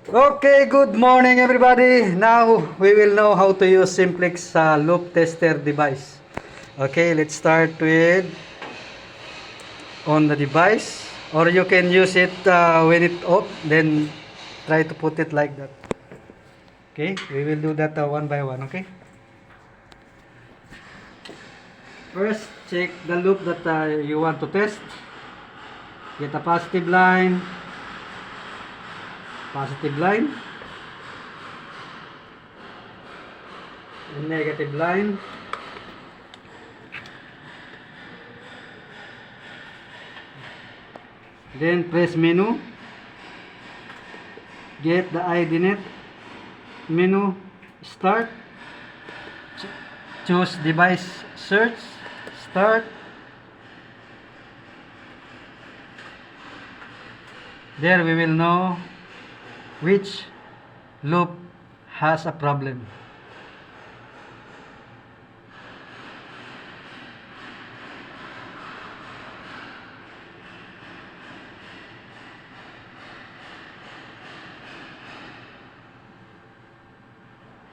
Okay, good morning everybody. Now we will know how to use simplex loop tester device. Okay, let's start with on the device, or you can use it when it off, then try to put it like that. Okay, we will do that one by one. Okay, first check the loop that you want to test. Get a positive line, and negative line. Then press menu, get the ID net, menu, start, choose device search, start. There we will know which loop has a problem.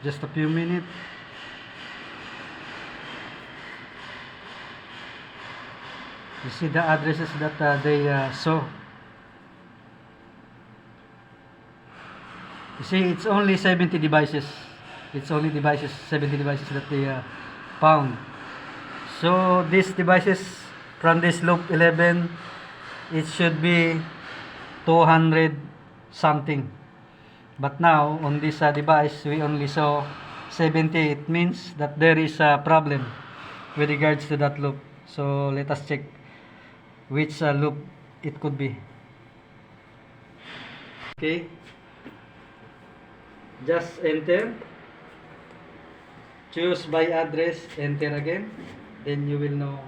Just a few minutes. You see the addresses that they show. You see, it's only 70 devices. It's only 70 devices that they found. So these devices from this loop 11, it should be 200 something. But now on this device, we only saw 70. It means that there is a problem with regards to that loop. So let us check which loop it could be. Okay. Just enter, choose by address, enter again, then you will know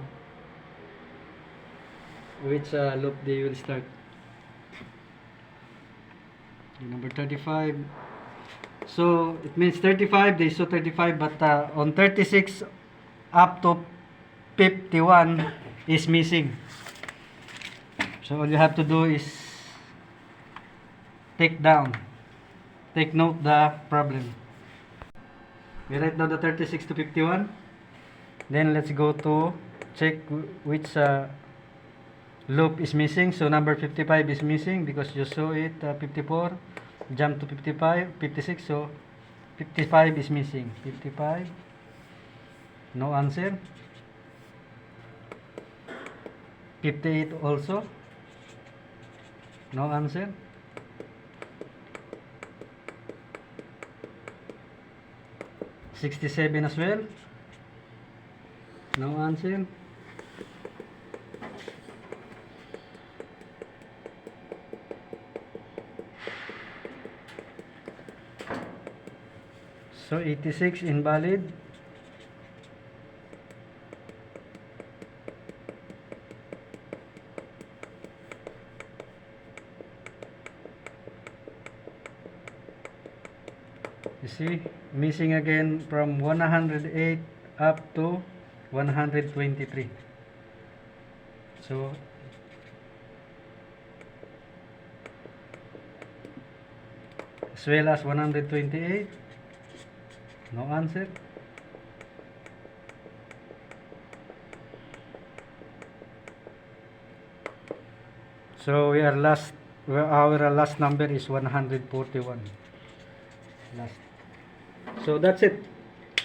which loop they will start. Number 35. So it means 35, they show 35, but on 36 up to 51 is missing. So all you have to do is take note the problem. We write down the 36 to 51. Then let's go to check which loop is missing. So number 55 is missing because you saw it 54. Jump to 55, 56. So 55 is missing. 55. No answer. 58 also. No answer. 67 as well. No answer. So 86 invalid. You see, missing again from 108 up to 123. So as well as 128. No answer. So our last number is 141. Last. So that's it.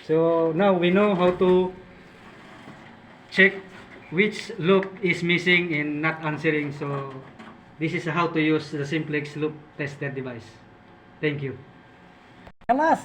So now we know how to check which loop is missing and not answering. So this is how to use the simplex loop tester device. Thank you. Mas.